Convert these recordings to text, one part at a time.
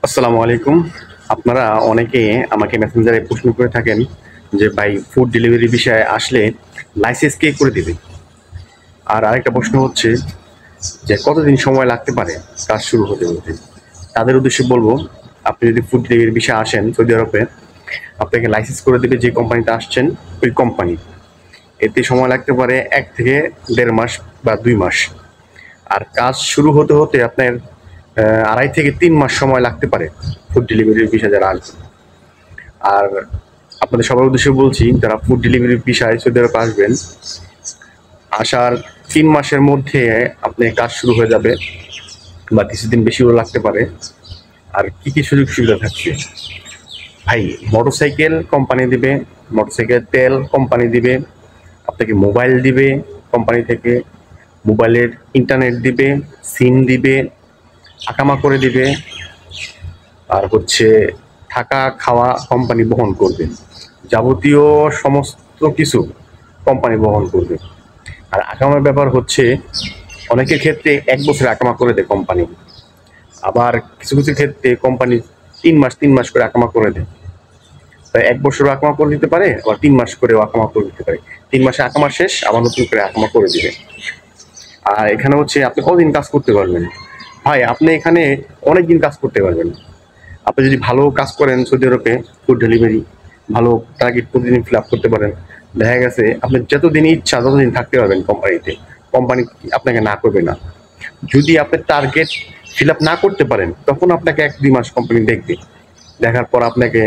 আসসালামু আলাইকুম। আপনারা অনেকে আমাকে মেসেঞ্জারে প্রশ্ন করে থাকেন যে ভাই ফুড ডেলিভারি বিষয়ে আসলে লাইসেন্স কে করে দিবে? আর আরেকটা প্রশ্ন হচ্ছে যে কতদিন সময় লাগতে পারে কাজ শুরু হতে হতে? তাদের উদ্দেশ্যে বলবো, আপনি যদি ফুড ডেলিভারি বিষয়ে আসেন সৌদি আরবে, আপনাকে লাইসেন্স করে দিবে যে কোম্পানিতে আসছেন ওই কোম্পানি। এতে সময় লাগতে পারে ১ থেকে ১.৫ মাস বা ২ মাস। আর কাজ শুরু হতে হতে আপনার ২.৫ থেকে ৩ মাস সময় লাগতে পারে ফুড ডেলিভারির বিষয়ে যারা আসবে। আর আপনাদের সবার উদ্দেশ্যে বলছি, যারা ফুড ডেলিভারির বিষয়ে সৌদি আরবে আসবেন, আসার ৩ মাসের মধ্যে আপনার কাজ শুরু হয়ে যাবে বা কিছুদিন বেশিও লাগতে পারে। আর কি কি সুযোগ সুবিধা থাকছে ভাই? মোটরসাইকেল কোম্পানি দিবে, মোটরসাইকেল তেল কোম্পানি দিবে, আপনাকে মোবাইল দিবে কোম্পানি থেকে, মোবাইলের ইন্টারনেট দিবে, সিম দিবে, আকামা করে দিবে। আর হচ্ছে থাকা খাওয়া কোম্পানি বহন করবে, যাবতীয় সমস্ত কিছু কোম্পানি বহন করবে। আর আকামার ব্যাপার হচ্ছে অনেকের ক্ষেত্রে ১ বছরে আকামা করে দেয় কোম্পানি, আবার কিছু কিছু ক্ষেত্রে কোম্পানি ৩ মাস করে আকামা করে দেয়। তাই ১ বছরও আকামা করে দিতে পারে, আবার ৩ মাস করেও আকামা করে দিতে পারে। ৩ মাসে আকামা শেষ, আবার নতুন করে আকামা করে দিবে। আর এখানে হচ্ছে আপনি কতদিন কাজ করতে পারবেন ভাই? আপনি এখানে অনেকদিন কাজ করতে পারবেন। আপনি যদি ভালো কাজ করেন সৌদি আরবে, ফুড ডেলিভারি ভালো টার্গেট প্রতিদিন ফিল আপ করতে পারেন, দেখা গেছে আপনি যতদিন ইচ্ছা ততদিন থাকতে পারবেন কোম্পানিতে। কোম্পানি আপনাকে না করবে না। যদি আপনি টার্গেট ফিল আপ না করতে পারেন, তখন আপনাকে ১-২ মাস কোম্পানি দেখবে। দেখার পর আপনাকে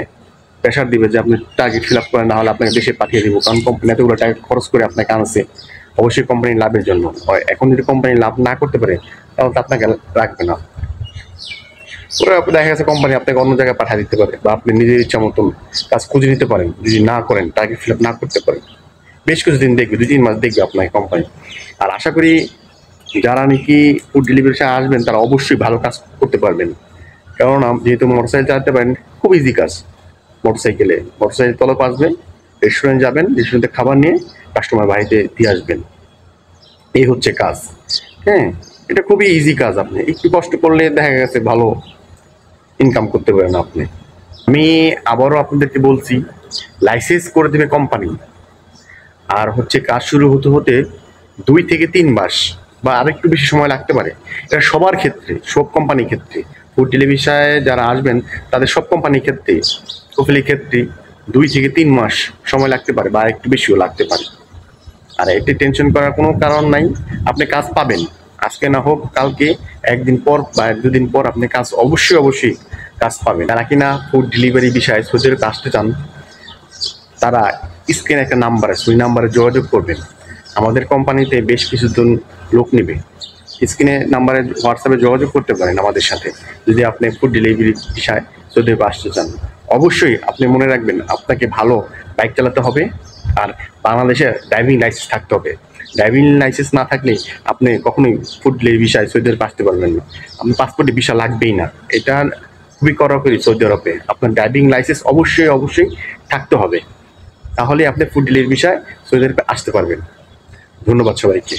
প্রেশার দিবে যে আপনি টার্গেট ফিল আপ করেন, না হলে আপনাকে দেশে পাঠিয়ে দিব। কারণ কোম্পানি এতগুলো টাকা খরচ করে আপনাকে আনছে, অবশ্যই কোম্পানির লাভের জন্য। এখন যদি কোম্পানি লাভ না করতে পারে, তাহলে তো আপনাকে রাখবে না। ওরা দেখা গেছে কোম্পানি আপনাকে অন্য জায়গায় পাঠিয়ে দিতে পারে, বা আপনি নিজের ইচ্ছা মতন কাজ খুঁজে নিতে পারেন। যদি না করেন, টার্গেট ফিল আপ না করতে পারেন, বেশ কিছুদিন দেখবে, ২-৩ মাস দেখবে আপনাকে কোম্পানি। আর আশা করি যারা নাকি ফুড ডেলিভারি আসবেন তারা অবশ্যই ভালো কাজ করতে পারবেন। কেননা যেহেতু মোটরসাইকেল চালাতে পারেন, খুব ইজি কাজ। মোটরসাইকেল তলব আসবেন, রেস্টুরেন্ট যাবেন, রেস্টুরেন্টে খাবার নিয়ে কাস্টমার বাড়িতে দিয়ে আসবেন। এই হচ্ছে কাজ। হ্যাঁ, এটা খুবই ইজি কাজ। আপনি একটু কষ্ট করলে দেখা গেছে ভালো ইনকাম করতে পারেন আপনি। আমি আবারও আপনাদেরকে বলছি, লাইসেন্স করে দেবে কোম্পানি। আর হচ্ছে কাজ শুরু হতে হতে ২ থেকে ৩ মাস বা আরেকটু বেশি সময় লাগতে পারে। এটা সবার ক্ষেত্রে, সব কোম্পানির ক্ষেত্রে। ফুড ডেলিভারিতে যারা আসবেন তাদের সব কোম্পানির ক্ষেত্রে, কফিলের ক্ষেত্রে ২ থেকে ৩ মাস সময় লাগতে পারে, বা একটু বেশিও লাগতে পারে। আর এতে টেনশন করার কোনো কারণ নাই। আপনি কাজ পাবেন, আজকে না হোক কালকে, ১ দিন পর বা ১-২ দিন পর আপনি কাজ অবশ্যই কাজ পাবেন। যারা কিনা ফুড ডেলিভারি বিষয়ে সৌদি আরবে আসতে চান, তারা স্ক্রিনে একটা নাম্বার আছে, ওই নাম্বারে যোগাযোগ করবেন। আমাদের কোম্পানিতে বেশ কিছুজন লোক নেবে। স্ক্রিনে নাম্বারে হোয়াটসঅ্যাপে যোগাযোগ করতে পারেন আমাদের সাথে, যদি আপনি ফুড ডেলিভারি বিষয়ে সৌদি আরবে আসতে চান। অবশ্যই আপনি মনে রাখবেন, আপনাকে ভালো বাইক চালাতে হবে, আর বাংলাদেশে ড্রাইভিং লাইসেন্স থাকতে হবে। ড্রাইভিং লাইসেন্স না থাকলে আপনি কখনোই ফুড ডেলিভারি বিষয়ে সৌদি আরবে আসতে পারবেন না। আপনার পাসপোর্টে ভিসা লাগবেই না। এটা খুবই কড়াকড়ি সৌদি আরবে। আপনার ড্রাইভিং লাইসেন্স অবশ্যই থাকতে হবে, তাহলে আপনি ফুড ডেলিভারি বিষয়ে সৌদি আরবে আসতে পারবেন। ধন্যবাদ সবাইকে।